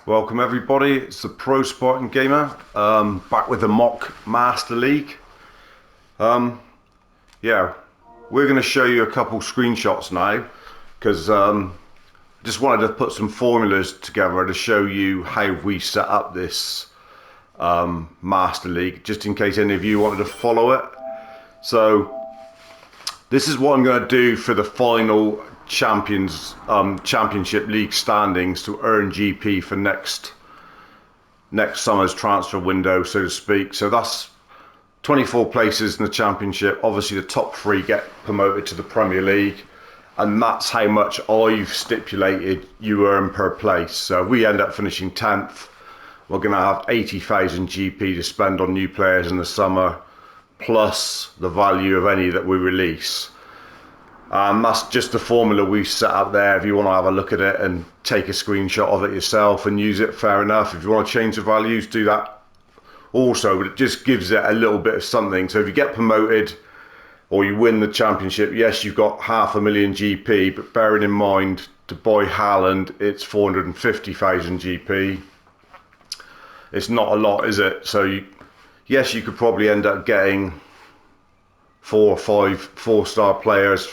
Welcome everybody, it's the Pro Sporting Gamer, back with the mock Master League. Yeah, we're going to show you a couple screenshots now, because I just wanted to put some formulas together to show you how we set up this Master League, just in case any of you wanted to follow it. So this is what I'm going to do for the final Championship League standings to earn GP for next summer's transfer window, so to speak. So that's 24 places in the Championship. Obviously the top 3 get promoted to the Premier League, and that's how much I've stipulated you earn per place. So if we end up finishing 10th, we're going to have 80,000 GP to spend on new players in the summer, plus the value of any that we release. That's just the formula we've set up there. If you want to have a look at it and take a screenshot of it yourself and use it, fair enough. If you want to change the values, do that also, but it just gives it a little bit of something. So if you get promoted or you win the Championship, yes, you've got 500,000 GP, but bearing in mind to buy Haaland, it's 450,000 GP. It's not a lot, is it? So yes, you could probably end up getting 4 or 5 4-star players,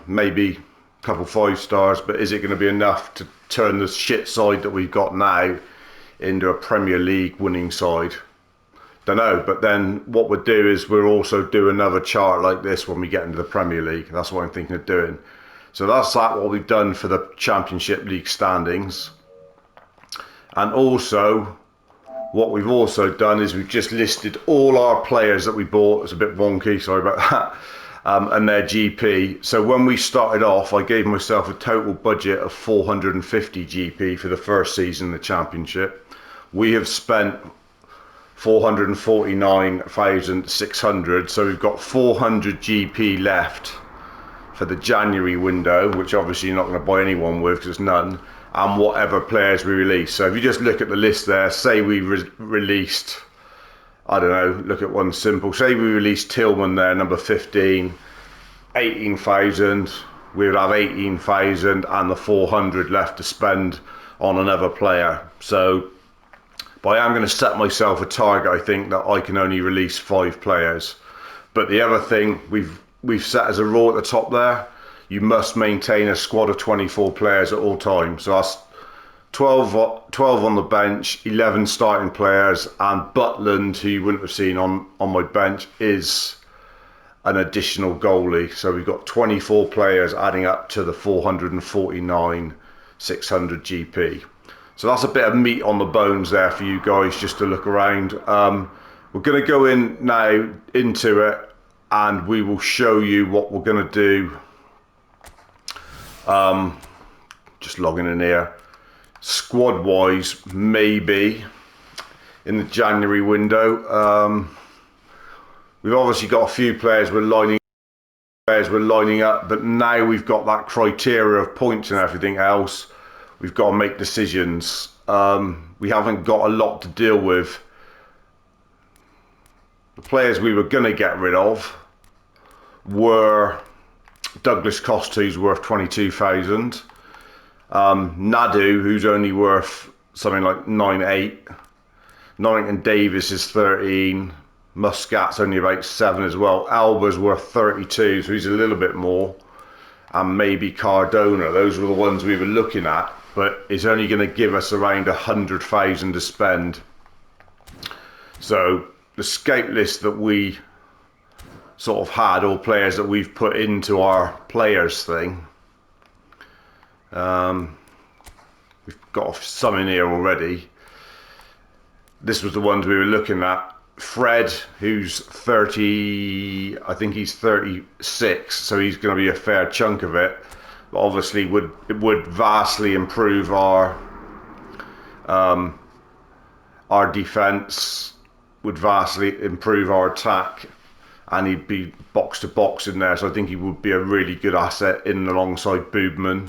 maybe a couple 5 stars, but is it going to be enough to turn the shit side that we've got now into a Premier League winning side? Don't know. But then what we'll do is we'll also do another chart like this when we get into the Premier League. That's what I'm thinking of doing. So that's what we've done for the Championship League standings. And also what we've also done is we've just listed all our players that we bought. It's a bit wonky, sorry about that. And their GP. So when we started off, I gave myself a total budget of 450 GP for the first season of the Championship. We have spent 449,600, so we've got 400 GP left for the January window, which obviously you're not going to buy anyone with because there's none, and whatever players we release. So if you just look at the list there, say we released, I don't know, look at one simple. Say we released Tillman there, number 15, 18,000. We would have 18,000 and the 400 left to spend on another player. So, but I am going to set myself a target. I think that I can only release 5 players. But the other thing we've set as a rule at the top there, you must maintain a squad of 24 players at all times. So that's 12 on the bench, 11 starting players, and Butland, who you wouldn't have seen on my bench, is an additional goalie. So we've got 24 players adding up to the 449,600 GP. So that's a bit of meat on the bones there for you guys just to look around. We're going to go in now into it, and we will show you what we're going to do. Just logging in here. Squad wise, maybe in the January window. We've obviously got a few players we're lining up, but now we've got that criteria of points and everything else. We've got to make decisions. We haven't got a lot to deal with. The players we were going to get rid of were Douglas Costa, who's worth 22,000. Nadu, who's only worth something like 9.8. Norrington Davis is 13. Muscat's only about 7 as well. Alba's worth 32, so he's a little bit more. And maybe Cardona. Those were the ones we were looking at, but it's only going to give us around 100,000 to spend. So the scout list that we sort of had, all players that we've put into our players thing, we've got some in here already. This was the ones we were looking at. Fred, who's 30, I think he's 36, so he's going to be a fair chunk of it. But obviously, it would vastly improve our defense, would vastly improve our attack, and he'd be box to box in there. So I think he would be a really good asset in alongside Boobman.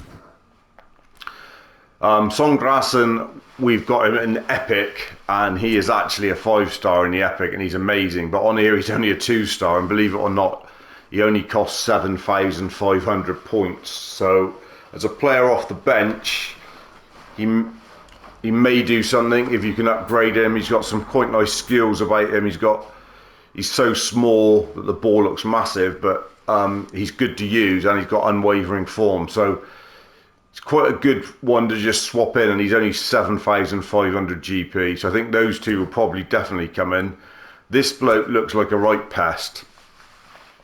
Songrasen, we've got him in Epic, and he is actually a 5-star in the Epic, and he's amazing. But on here, he's only a 2-star, and believe it or not, he only costs 7,500 points. So as a player off the bench, he he may do something if you can upgrade him. He's got some quite nice skills about him. He's so small that the ball looks massive, but he's good to use and he's got unwavering form. So it's quite a good one to just swap in, and he's only 7,500 GP. So I think those two will probably definitely come in. This bloke looks like a right pest.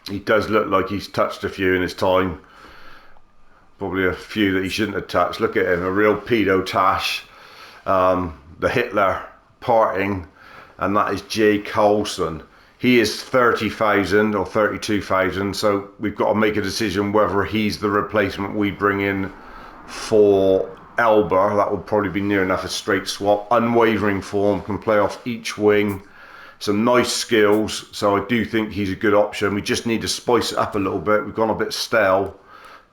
He does look like he's touched a few in his time. Probably a few that he shouldn't have touched. Look at him, a real pedo tash. The Hitler parting, and that is Jay Coulson. He is 30,000 or 32,000, so we've got to make a decision whether he's the replacement we bring in for Elba. That would probably be near enough a straight swap. Unwavering form, can play off each wing, some nice skills, so I do think he's a good option. We just need to spice it up a little bit. We've gone a bit stale.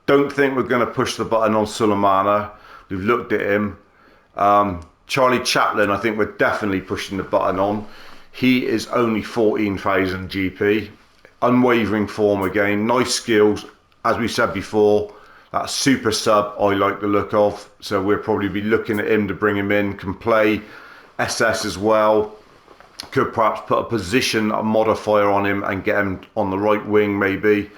Don't think we're going to push the button on Sulemana. We've looked at him. Charlie Chaplin, I think we're definitely pushing the button on. He is only 14,000 GP. Unwavering form again. Nice skills. As we said before, that super sub I like the look of. So we'll probably be looking at him to bring him in. Can play SS as well. Could perhaps put a position modifier on him and get him on the right wing maybe.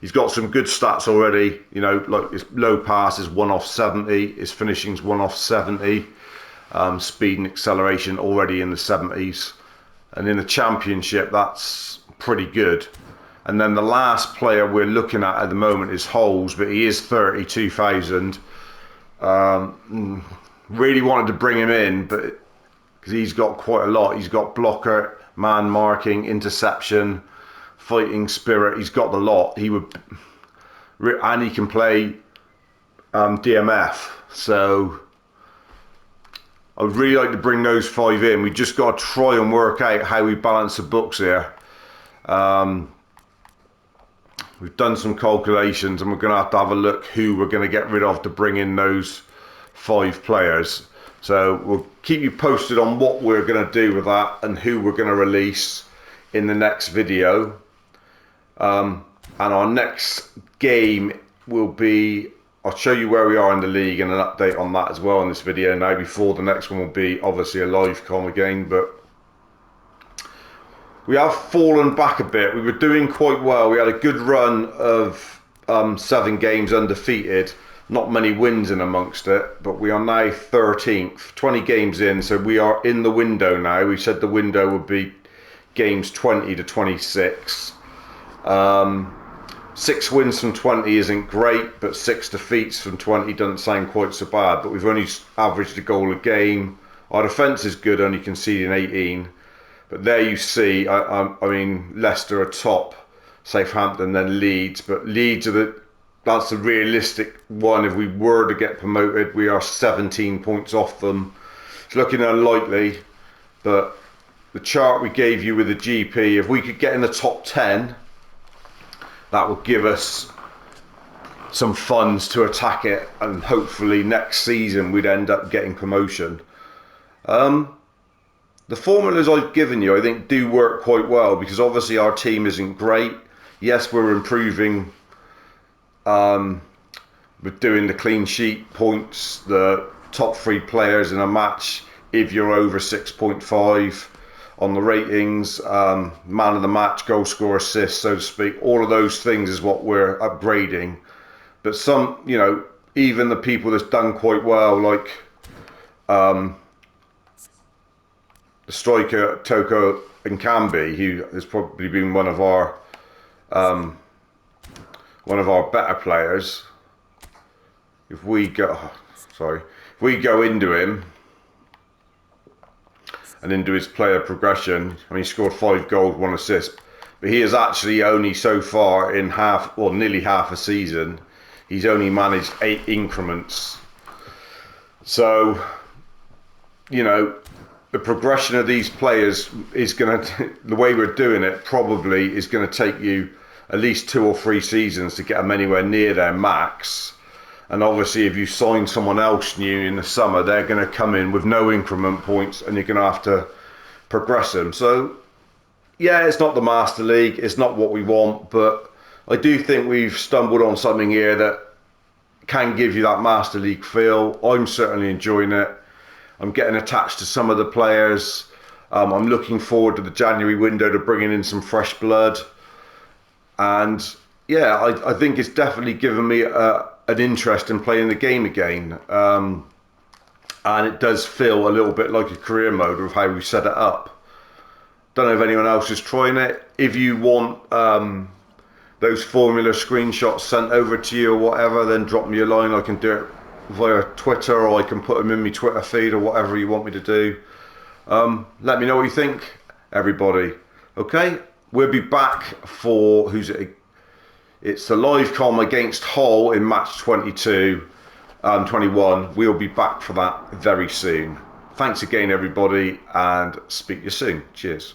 He's got some good stats already. You know, like his low pass is 1 off 70. His finishing's 1 off 70. Speed and acceleration already in the 70s. And in the championship, that's pretty good. And then the last player we're looking at the moment is Holes, but he is 32,000. Really wanted to bring him in, but because he's got quite a lot. He's got blocker, man marking, interception, fighting spirit. He's got the lot. And he can play DMF. So I would really like to bring those 5 in. We just got to try and work out how we balance the books here. We've done some calculations, and we're going to have a look who we're going to get rid of to bring in those 5 players. So we'll keep you posted on what we're going to do with that and who we're going to release in the next video. And our next game will be, I'll show you where we are in the league and an update on that as well in this video now, before the next one will be obviously a live com again. But we have fallen back a bit. We were doing quite well. We had a good run of 7 games undefeated. Not many wins in amongst it, but we are now 13th, 20 games in, so we are in the window now. We said the window would be games 20 to 26. 6 wins from 20 isn't great, but 6 defeats from 20 doesn't sound quite so bad. But we've only averaged a goal a game. Our defence is good, only conceding 18. But there you see, I mean, Leicester are top, Southampton, then Leeds. But Leeds that's the realistic one. If we were to get promoted, we are 17 points off them. It's looking unlikely, but the chart we gave you with the GP, if we could get in the top 10, that would give us some funds to attack it, and hopefully next season we'd end up getting promotion. The formulas I've given you, I think, do work quite well, because obviously our team isn't great. Yes, we're improving with doing the clean sheet points, the top 3 players in a match if you're over 6.5 on the ratings, man of the match, goal score, assist, so to speak. All of those things is what we're upgrading. But some, you know, even the people that's done quite well, like the striker Toko Nkambi, who has probably been one of our better players. If we go into him and into his player progression, I mean, he scored 5 goals, 1 assist, but he has actually only so far in nearly half a season, he's only managed 8 increments. So, you know, the progression of these players is going to, the way we're doing it probably is going to take you at least 2 or 3 seasons to get them anywhere near their max. And obviously if you sign someone else new in the summer, they're going to come in with no increment points, and you're going to have to progress them. So yeah, it's not the Master League, it's not what we want, but I do think we've stumbled on something here that can give you that Master League feel. I'm certainly enjoying it. I'm getting attached to some of the players. I'm looking forward to the January window to bringing in some fresh blood. And yeah, I think it's definitely given me an interest in playing the game again. And it does feel a little bit like a career mode of how we set it up. Don't know if anyone else is trying it. If you want those formula screenshots sent over to you or whatever, then drop me a line. I can do it via Twitter, or I can put them in my Twitter feed, or whatever you want me to do. Let me know what you think, everybody. Okay, we'll be back for, who's it? It's the live com against Hull in match 22, 21. We'll be back for that very soon. Thanks again, everybody, and speak to you soon. Cheers.